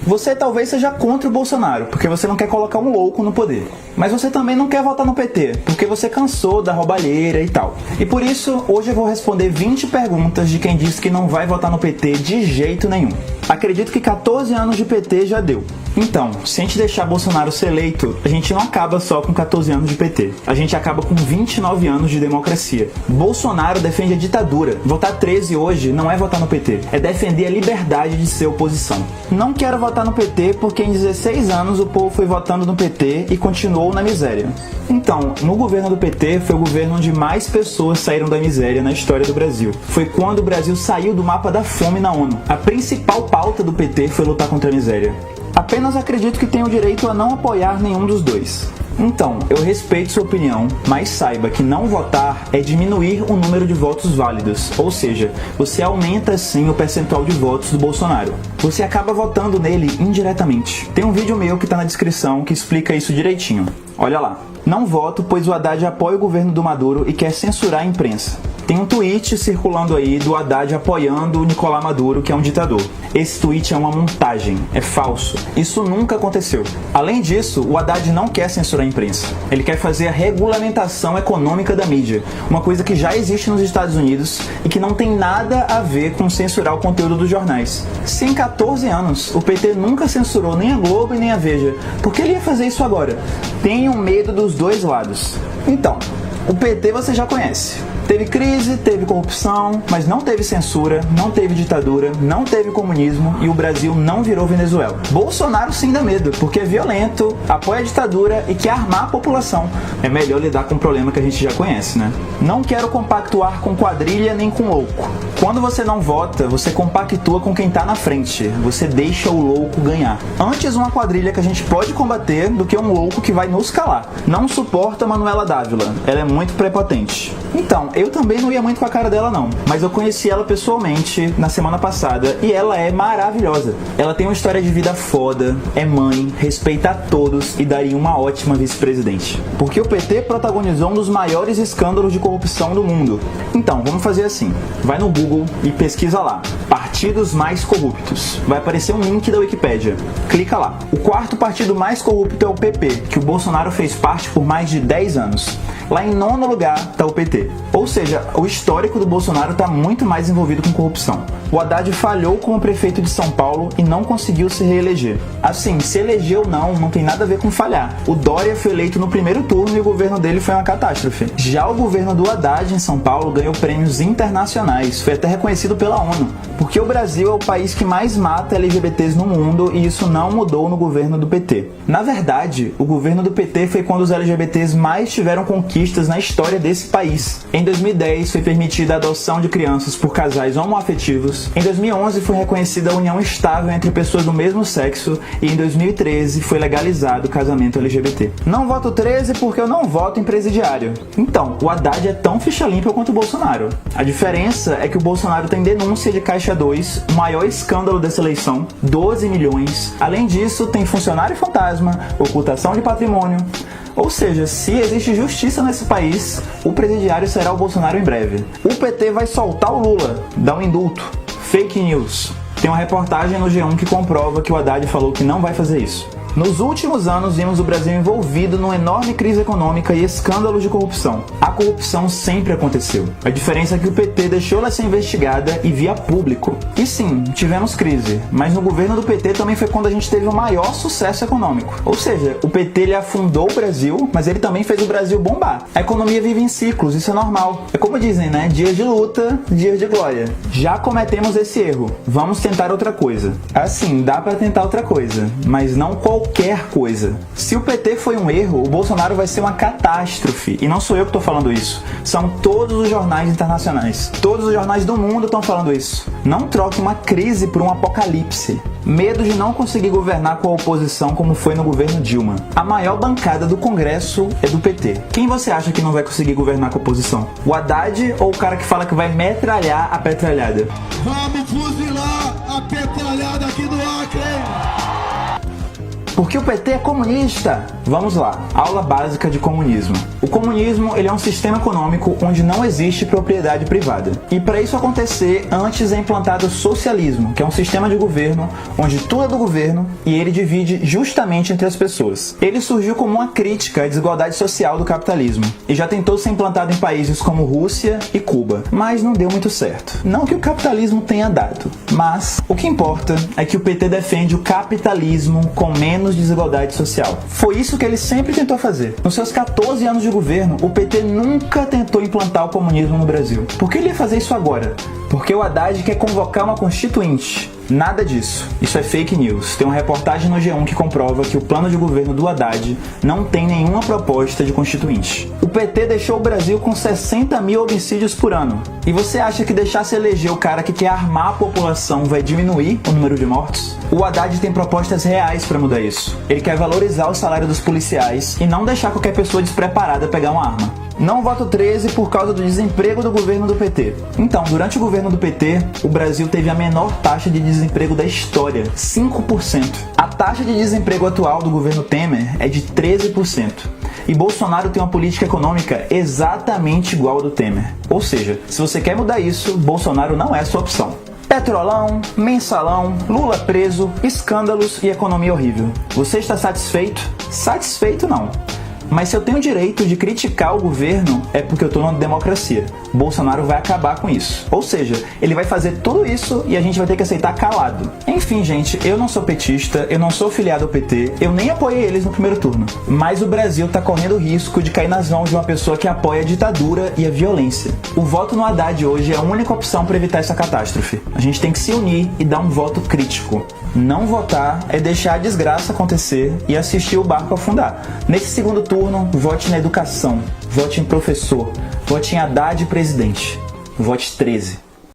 Você talvez seja contra o Bolsonaro, porque você não quer colocar um louco no poder. Mas você também não quer votar no PT, porque você cansou da roubalheira e tal. E por isso, hoje eu vou responder 20 perguntas de quem disse que não vai votar no PT de jeito nenhum. Acredito que 14 anos de PT já deu. Então, se a gente deixar Bolsonaro ser eleito, a gente não acaba só com 14 anos de PT. A gente acaba com 29 anos de democracia. Bolsonaro defende a ditadura. Votar 13 hoje não é votar no PT, é defender a liberdade de ser oposição. Não quero votar no PT porque em 16 anos o povo foi votando no PT e continuou na miséria. Então, no governo do PT foi o governo onde mais pessoas saíram da miséria na história do Brasil. Foi quando o Brasil saiu do mapa da fome na ONU. A principal pauta do PT foi lutar contra a miséria. Apenas acredito que tenho o direito a não apoiar nenhum dos dois. Então, eu respeito sua opinião, mas saiba que não votar é diminuir o número de votos válidos, ou seja, você aumenta sim o percentual de votos do Bolsonaro. Você acaba votando nele indiretamente. Tem um vídeo meu que está na descrição que explica isso direitinho. Olha lá. Não voto, pois o Haddad apoia o governo do Maduro e quer censurar a imprensa. Tem um tweet circulando aí do Haddad apoiando o Nicolás Maduro, que é um ditador. Esse tweet é uma montagem, é falso. Isso nunca aconteceu. Além disso, o Haddad não quer censurar a imprensa. Ele quer fazer a regulamentação econômica da mídia, uma coisa que já existe nos Estados Unidos e que não tem nada a ver com censurar o conteúdo dos jornais. Se em 14 anos o PT nunca censurou nem a Globo e nem a Veja, por que ele ia fazer isso agora? Tenham medo dos dois lados. Então, o PT você já conhece. Teve crise, teve corrupção, mas não teve censura, não teve ditadura, não teve comunismo e o Brasil não virou Venezuela. Bolsonaro sim dá medo, porque é violento, apoia a ditadura e quer armar a população. É melhor lidar com um problema que a gente já conhece, né? Não quero compactuar com quadrilha nem com louco. Quando você não vota, você compactua com quem tá na frente. Você deixa o louco ganhar. Antes uma quadrilha que a gente pode combater do que um louco que vai nos calar. Não suporta Manuela Dávila. Ela é muito prepotente. Então, eu também não ia muito com a cara dela não, mas eu conheci ela pessoalmente na semana passada e ela é maravilhosa. Ela tem uma história de vida foda, é mãe, respeita a todos e daria uma ótima vice-presidente. Porque o PT protagonizou um dos maiores escândalos de corrupção do mundo. Então, vamos fazer assim, vai no Google e pesquisa lá, partidos mais corruptos. Vai aparecer um link da Wikipédia. Clica lá. O quarto partido mais corrupto é o PP, que o Bolsonaro fez parte por mais de 10 anos. Lá em 9º lugar está o PT. Ou seja, o histórico do Bolsonaro está muito mais envolvido com corrupção. O Haddad falhou como prefeito de São Paulo e não conseguiu se reeleger. Assim, se eleger ou não tem nada a ver com falhar. O Dória foi eleito no primeiro turno e o governo dele foi uma catástrofe. Já o governo do Haddad em São Paulo ganhou prêmios internacionais, foi até reconhecido pela ONU. Porque o Brasil é o país que mais mata LGBTs no mundo e isso não mudou no governo do PT. Na verdade, o governo do PT foi quando os LGBTs mais tiveram conquistas na história desse país. Em 2010 foi permitida a adoção de crianças por casais homoafetivos. Em 2011 foi reconhecida a união estável entre pessoas do mesmo sexo e em 2013 foi legalizado o casamento LGBT. Não voto 13 porque eu não voto em presidiário. Então, o Haddad é tão ficha limpa quanto o Bolsonaro. A diferença é que o Bolsonaro tem denúncia de Caixa 2, o maior escândalo dessa eleição, 12 milhões. Além disso, tem funcionário fantasma, ocultação de patrimônio. Ou seja, se existe justiça nesse país, o presidiário será o Bolsonaro em breve. O PT vai soltar o Lula, dar um indulto. Fake news. Tem uma reportagem no G1 que comprova que o Haddad falou que não vai fazer isso. Nos últimos anos, vimos o Brasil envolvido numa enorme crise econômica e escândalos de corrupção. A corrupção sempre aconteceu. A diferença é que o PT deixou ela ser investigada e via público. E sim, tivemos crise, mas no governo do PT também foi quando a gente teve o maior sucesso econômico. Ou seja, o PT ele afundou o Brasil, mas ele também fez o Brasil bombar. A economia vive em ciclos, isso é normal. É como dizem, né? Dias de luta, dias de glória. Já cometemos esse erro. Vamos tentar outra coisa. Assim, dá pra tentar outra coisa, mas não qualquer coisa. Se o PT foi um erro, o Bolsonaro vai ser uma catástrofe. E não sou eu que estou falando isso. São todos os jornais internacionais. Todos os jornais do mundo estão falando isso. Não troque uma crise por um apocalipse. Medo de não conseguir governar com a oposição como foi no governo Dilma. A maior bancada do Congresso é do PT. Quem você acha que não vai conseguir governar com a oposição? O Haddad ou o cara que fala que vai metralhar a petralhada? Vamos fuzilar a petralhada aqui do Acre! Porque o PT é comunista. Vamos lá, aula básica de comunismo. O comunismo ele é um sistema econômico onde não existe propriedade privada. E para isso acontecer, antes é implantado o socialismo, que é um sistema de governo onde tudo é do governo e ele divide justamente entre as pessoas. Ele surgiu como uma crítica à desigualdade social do capitalismo e já tentou ser implantado em países como Rússia e Cuba, mas não deu muito certo. Não que o capitalismo tenha dado, mas o que importa é que o PT defende o capitalismo com menos desigualdade social. Foi isso que ele sempre tentou fazer. Nos seus 14 anos de governo, o PT nunca tentou implantar o comunismo no Brasil. Por que ele ia fazer isso agora? Porque o Haddad quer convocar uma constituinte. Nada disso. Isso é fake news. Tem uma reportagem no G1 que comprova que o plano de governo do Haddad não tem nenhuma proposta de constituinte. O PT deixou o Brasil com 60 mil homicídios por ano. E você acha que deixar se eleger o cara que quer armar a população vai diminuir o número de mortos? O Haddad tem propostas reais para mudar isso. Ele quer valorizar o salário dos policiais e não deixar qualquer pessoa despreparada pegar uma arma. Não voto 13 por causa do desemprego do governo do PT. Então, durante o governo do PT, o Brasil teve a menor taxa de desemprego da história, 5%. A taxa de desemprego atual do governo Temer é de 13%. E Bolsonaro tem uma política econômica exatamente igual a do Temer. Ou seja, se você quer mudar isso, Bolsonaro não é a sua opção. Petrolão, mensalão, Lula preso, escândalos e economia horrível. Você está satisfeito? Satisfeito não. Mas se eu tenho o direito de criticar o governo, é porque eu estou numa democracia. Bolsonaro vai acabar com isso. Ou seja, ele vai fazer tudo isso e a gente vai ter que aceitar calado. Enfim, gente, eu não sou petista, eu não sou filiado ao PT, eu nem apoiei eles no primeiro turno. Mas o Brasil está correndo o risco de cair nas mãos de uma pessoa que apoia a ditadura e a violência. O voto no Haddad hoje é a única opção para evitar essa catástrofe. A gente tem que se unir e dar um voto crítico. Não votar é deixar a desgraça acontecer e assistir o barco afundar. Nesse segundo turno, vote na educação, vote em professor, vote em Haddad presidente, vote 13.